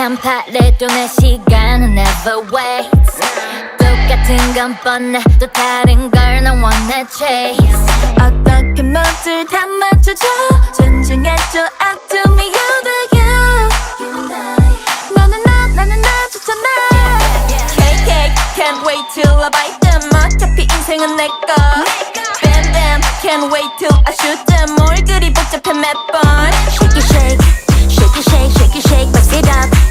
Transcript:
간판래도 내 시간은 never waits. 똑같은 건 뻔해 또 다른 걸 난 원해 chase. 어떻게 모두 다 맞춰줘 존중해줘 up to me you the you 너는 나 나는 나 좋잖아 KK can't wait till I bite them 어차피 인생은 내꺼 Bam bam can't wait till I shoot them 뭘 그리 복잡해 몇 번 Shake it shake, shake it shake, shake it shake, mix it up.